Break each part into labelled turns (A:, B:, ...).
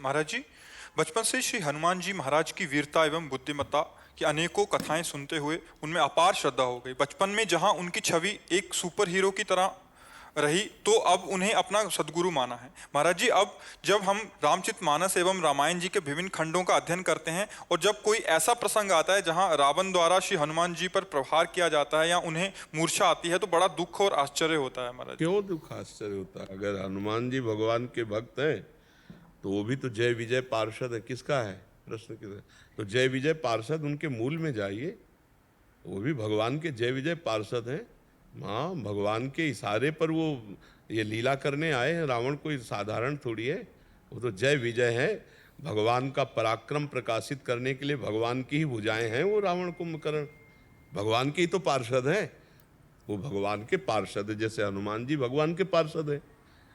A: महाराज जी, बचपन से श्री हनुमान जी महाराज की वीरता एवं बुद्धिमत्ता की अनेकों कथाएं सुनते हुए उनमें अपार श्रद्धा हो गई। बचपन में जहां उनकी छवि एक सुपर हीरो की तरह रही, तो अब उन्हें अपना सदगुरु माना है। महाराज जी, अब जब हम रामचरितमानस एवं रामायण जी के विभिन्न खंडों का अध्ययन करते हैं और जब कोई ऐसा प्रसंग आता है जहां रावण द्वारा श्री हनुमान जी पर प्रहार किया जाता है या उन्हें मूर्छा आती है, तो बड़ा दुख और आश्चर्य होता है। महाराज,
B: क्यों दुख आश्चर्य होता है? अगर हनुमान जी भगवान के भक्त हैं तो वो भी तो जय विजय पार्षद है। किसका है? प्रश्न किसका? तो जय विजय पार्षद उनके मूल में जाइए, वो भी भगवान के जय विजय पार्षद हैं। हाँ, भगवान के इशारे पर वो ये लीला करने आए हैं। रावण कोई साधारण थोड़ी है, वो तो जय विजय है। भगवान का पराक्रम प्रकाशित करने के लिए भगवान की ही भुजाएं हैं वो रावण कुंभकर्ण। भगवान के ही तो पार्षद हैं, वो भगवान के पार्षद है। जैसे हनुमान जी भगवान के पार्षद है,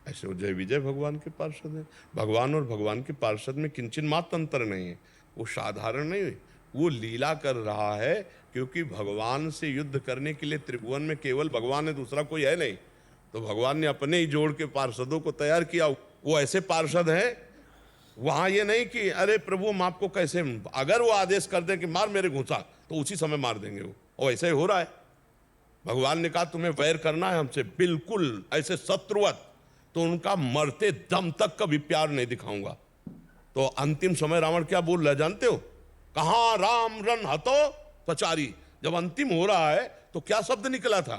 B: ऐसे वो जय विजय भगवान के पार्षद है। भगवान और भगवान के पार्षद में किंचन मात्र अंतर नहीं है। वो साधारण नहीं, वो लीला कर रहा है, क्योंकि भगवान से युद्ध करने के लिए त्रिभुवन में केवल भगवान है, दूसरा कोई है नहीं। तो भगवान ने अपने ही जोड़ के पार्षदों को तैयार किया। वो ऐसे पार्षद हैं, वहां ये नहीं कि अरे प्रभु हम आपको कैसे, अगर वो आदेश कर दें कि मार मेरे घुसा तो उसी समय मार देंगे वो, और ऐसा ही हो रहा है। भगवान ने कहा तुम्हें वैर करना है हमसे, बिल्कुल ऐसे शत्रुवत, तो उनका मरते दम तक कभी प्यार नहीं दिखाऊंगा। तो अंतिम समय रावण क्या बोल रहा है जानते हो? कहां राम रन हतो पचारी। जब अंतिम हो रहा है तो क्या शब्द निकला था?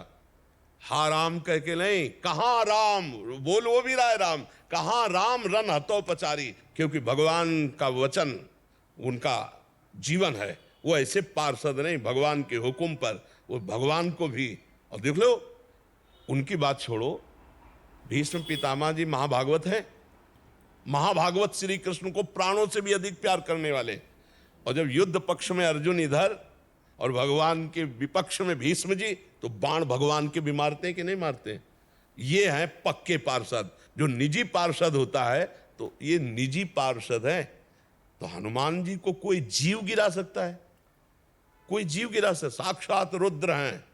B: हा राम कह के नहीं, कहां राम, बोल वो भी रहा है राम, कहां राम रन हतो पचारी। क्योंकि भगवान का वचन उनका जीवन है। वो ऐसे पार्षद नहीं, भगवान के हुक्म पर वो भगवान को भी। और देख लो, उनकी बात छोड़ो, भीष्म पितामह जी महाभागवत है। महाभागवत श्री कृष्ण को प्राणों से भी अधिक प्यार करने वाले। और जब युद्ध पक्ष में अर्जुन इधर और भगवान के विपक्ष में भीष्म जी, तो बाण भगवान के भी मारते हैं कि नहीं मारते? ये हैं पक्के पार्षद। जो निजी पार्षद होता है तो ये निजी पार्षद है। तो हनुमान जी को कोई जीव गिरा सकता है? कोई जीव गिरा सकता? साक्षात रुद्र हैं।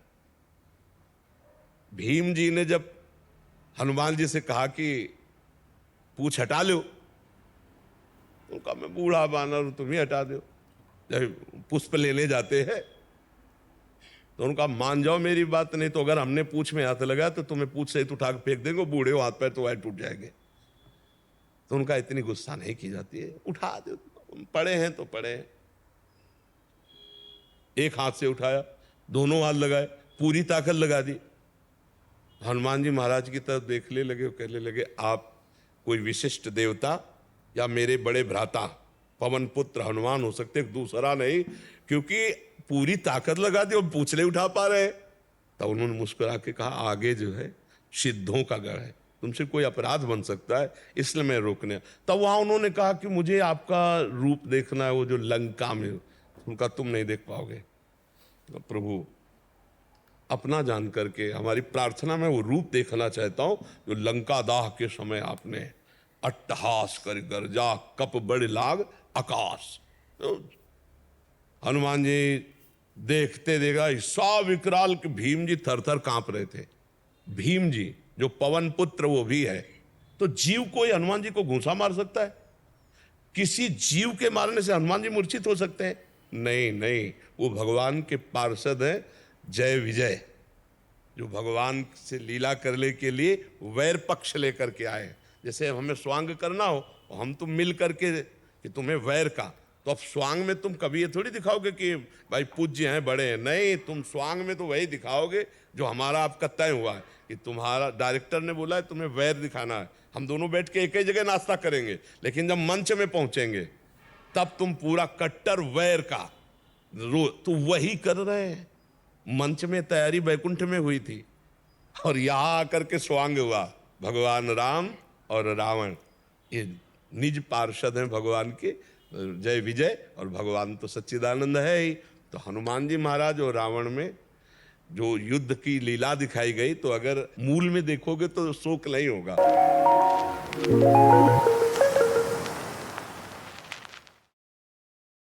B: भीम जी ने जब हनुमान जी से कहा कि पूछ हटा लो, तो कहा मैं बूढ़ा बानर तुम ही हटा दो। जब पुष्प लेने जाते हैं तो उनका मान जाओ मेरी बात, नहीं तो अगर हमने पूछ में हाथ लगाया तो तुम्हें पूछ सहित उठा के फेंक देंगे, बूढ़े हो, हाथ पैर तो वह टूट जाएंगे। तो उनका इतनी गुस्सा नहीं की जाती है, उठा दो, पड़े हैं तो पड़े हैं। एक हाथ से उठाया, दोनों हाथ लगाए, पूरी ताकत लगा दी। हनुमान जी महाराज की तरफ देखने लगे और कहने लगे आप कोई विशिष्ट देवता या मेरे बड़े भ्राता पवन पुत्र हनुमान हो सकते, दूसरा नहीं, क्योंकि पूरी ताकत लगा दी और पूछले उठा पा रहे। तब उन्होंने मुस्कुरा के कहा आगे जो है सिद्धों का गढ़ है, तुमसे कोई अपराध बन सकता है, इसलिए मैं रोकने। तब वहां उन्होंने कहा कि मुझे आपका रूप देखना है, वो जो लंका में। उनका तुम नहीं देख पाओगे। तो प्रभु अपना जान करके हमारी प्रार्थना में वो रूप देखना चाहता हूं जो लंका दाह के समय आपने अट्टहास कर गरजा कप बड़ लाग आकाश। तो हनुमान जी देखते देखा ईसा विकराल के भीम जी थर थर कांप रहे थे। भीम जी जो पवन पुत्र वो भी है, तो जीव कोई हनुमान जी को घूंसा मार सकता है? किसी जीव के मारने से हनुमान जी मूर्छित हो सकते हैं? नहीं नहीं, वो भगवान के पार्षद हैं, जय विजय, जो भगवान से लीला करने के लिए वैर पक्ष लेकर के आए। जैसे हमें स्वांग करना हो, हम तुम मिल करके कि तुम्हें वैर का, तो अब स्वांग में तुम कभी ये थोड़ी दिखाओगे कि भाई पूज्य हैं, बड़े हैं। नहीं, तुम स्वांग में तो वही दिखाओगे जो हमारा आपका तय हुआ है कि तुम्हारा डायरेक्टर ने बोला है तुम्हें वैर दिखाना है। हम दोनों बैठ के एक ही जगह नाश्ता करेंगे, लेकिन जब मंच में पहुंचेंगे तब तुम पूरा कट्टर वैर का तो वही कर रहे हैं। मंच में तैयारी बैकुंठ में हुई थी और यहां आकर के स्वांग हुआ। भगवान राम और रावण ये निज पार्षद हैं भगवान के, जय विजय। और भगवान तो सच्चिदानंद है ही। तो हनुमान जी महाराज और रावण में जो युद्ध की लीला दिखाई गई, तो अगर मूल में देखोगे तो शोक नहीं होगा।